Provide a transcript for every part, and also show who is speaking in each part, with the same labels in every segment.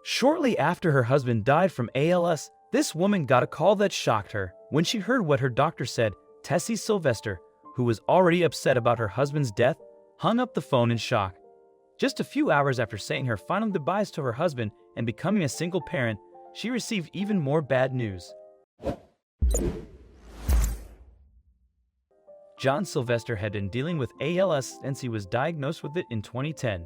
Speaker 1: Shortly after her husband died from ALS, this woman got a call that shocked her. When she heard what her doctor said, Tessie Sylvester, who was already upset about her husband's death, hung up the phone in shock. Just a few hours after saying her final goodbyes to her husband and becoming a single parent, she received even more bad news. John Sylvester had been dealing with ALS since he was diagnosed with it in 2010.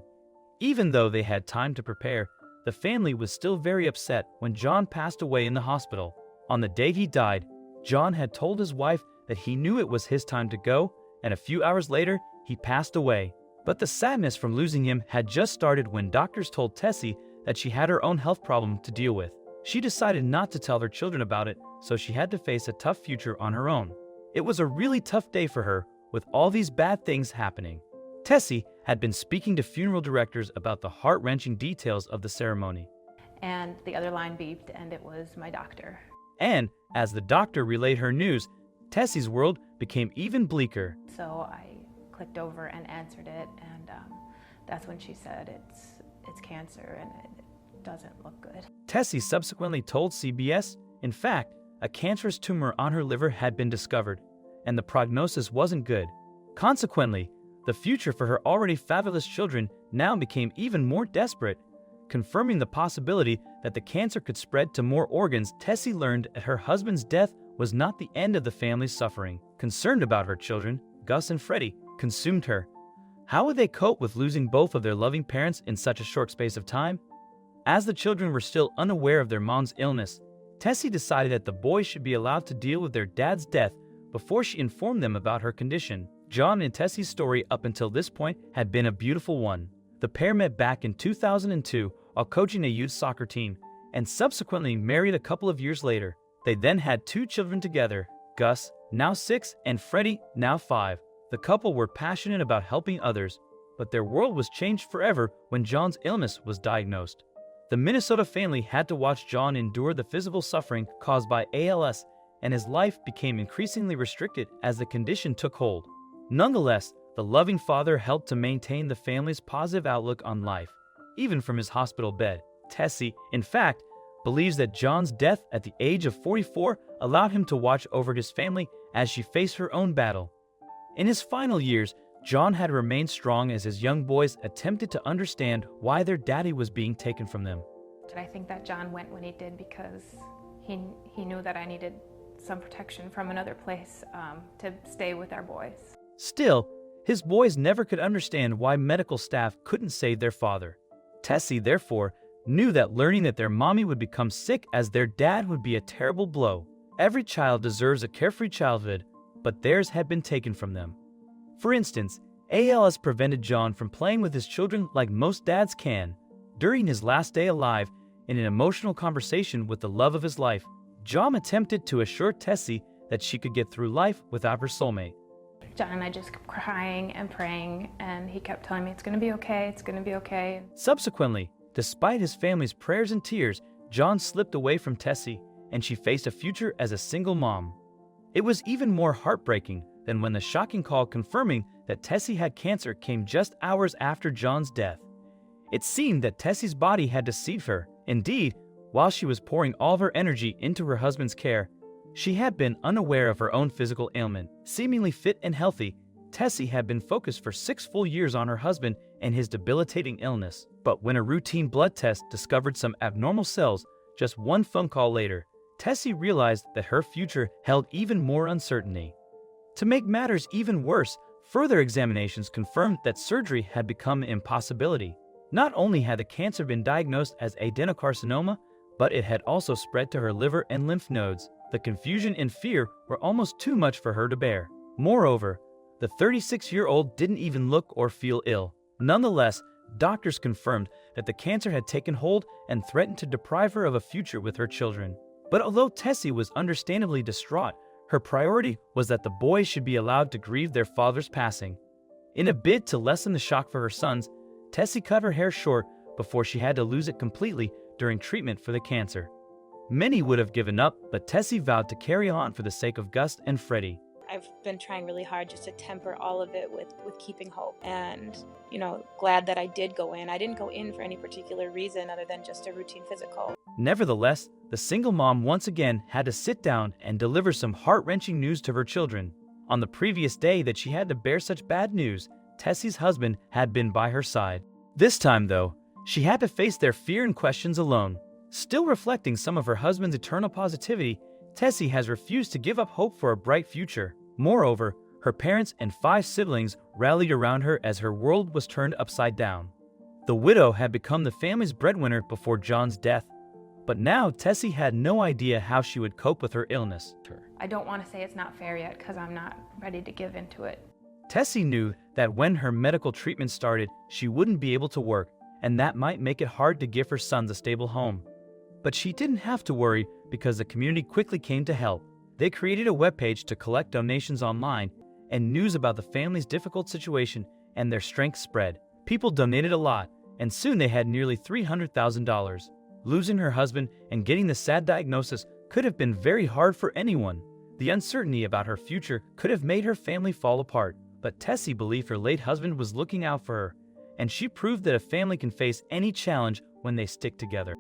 Speaker 1: Even though they had time to prepare, the family was still very upset when John passed away in the hospital. On the day he died, John had told his wife that he knew it was his time to go, and a few hours later, he passed away. But the sadness from losing him had just started when doctors told Tessie that she had her own health problem to deal with. She decided not to tell her children about it, so she had to face a tough future on her own. It was a really tough day for her, with all these bad things happening. Tessie had been speaking to funeral directors about the heart-wrenching details of the ceremony.
Speaker 2: And the other line beeped, and it was my doctor.
Speaker 1: And as the doctor relayed her news, Tessie's world became even bleaker.
Speaker 2: So I clicked over and answered it, and that's when she said it's cancer and it doesn't look good.
Speaker 1: Tessie subsequently told CBS, in fact, a cancerous tumor on her liver had been discovered, and the prognosis wasn't good. Consequently, the future for her already fabulous children now became even more desperate. Confirming the possibility that the cancer could spread to more organs, Tessie learned that her husband's death was not the end of the family's suffering. Concerned about her children, Gus and Freddie, consumed her. How would they cope with losing both of their loving parents in such a short space of time? As the children were still unaware of their mom's illness, Tessie decided that the boys should be allowed to deal with their dad's death before she informed them about her condition. John and Tessie's story up until this point had been a beautiful one. The pair met back in 2002 while coaching a youth soccer team, and subsequently married a couple of years later. They then had 2 children together, Gus, now 6, and Freddie, now 5. The couple were passionate about helping others, but their world was changed forever when John's illness was diagnosed. The Minnesota family had to watch John endure the physical suffering caused by ALS, and his life became increasingly restricted as the condition took hold. Nonetheless, the loving father helped to maintain the family's positive outlook on life, even from his hospital bed. Tessie, in fact, believes that John's death at the age of 44 allowed him to watch over his family as she faced her own battle. In his final years, John had remained strong as his young boys attempted to understand why their daddy was being taken from them.
Speaker 2: I think that John went when he did because he knew that I needed some protection from another place to stay with our boys.
Speaker 1: Still, his boys never could understand why medical staff couldn't save their father. Tessie, therefore, knew that learning that their mommy would become sick as their dad would be a terrible blow. Every child deserves a carefree childhood, but theirs had been taken from them. For instance, ALS prevented John from playing with his children like most dads can. During his last day alive, in an emotional conversation with the love of his life, John attempted to assure Tessie that she could get through life without her soulmate.
Speaker 2: John and I just kept crying and praying, and he kept telling me, it's going to be okay, it's going to be okay.
Speaker 1: Subsequently, despite his family's prayers and tears, John slipped away from Tessie, and she faced a future as a single mom. It was even more heartbreaking than when the shocking call confirming that Tessie had cancer came just hours after John's death. It seemed that Tessie's body had deceived her. Indeed, while she was pouring all of her energy into her husband's care, she had been unaware of her own physical ailment. Seemingly fit and healthy, Tessie had been focused for 6 full years on her husband and his debilitating illness. But when a routine blood test discovered some abnormal cells, just one phone call later, Tessie realized that her future held even more uncertainty. To make matters even worse, further examinations confirmed that surgery had become an impossibility. Not only had the cancer been diagnosed as adenocarcinoma, but it had also spread to her liver and lymph nodes. The confusion and fear were almost too much for her to bear. Moreover, the 36-year-old didn't even look or feel ill. Nonetheless, doctors confirmed that the cancer had taken hold and threatened to deprive her of a future with her children. But although Tessie was understandably distraught, her priority was that the boys should be allowed to grieve their father's passing. In a bid to lessen the shock for her sons, Tessie cut her hair short before she had to lose it completely during treatment for the cancer. Many would have given up, but Tessie vowed to carry on for the sake of Gus and Freddie.
Speaker 3: I've been trying really hard just to temper all of it with keeping hope. And, glad that I did go in. I didn't go in for any particular reason other than just a routine physical.
Speaker 1: Nevertheless, the single mom once again had to sit down and deliver some heart-wrenching news to her children. On the previous day that she had to bear such bad news, Tessie's husband had been by her side. This time, though, she had to face their fear and questions alone. Still reflecting some of her husband's eternal positivity, Tessie has refused to give up hope for a bright future. Moreover, her parents and 5 siblings rallied around her as her world was turned upside down. The widow had become the family's breadwinner before John's death, but now Tessie had no idea how she would cope with her illness.
Speaker 2: I don't want to say it's not fair yet because I'm not ready to give into it.
Speaker 1: Tessie knew that when her medical treatment started, she wouldn't be able to work, and that might make it hard to give her sons a stable home. But she didn't have to worry because the community quickly came to help. They created a webpage to collect donations online, and news about the family's difficult situation and their strength spread. People donated a lot, and soon they had nearly $300,000. Losing her husband and getting the sad diagnosis could have been very hard for anyone. The uncertainty about her future could have made her family fall apart, but Tessie believed her late husband was looking out for her, and she proved that a family can face any challenge when they stick together.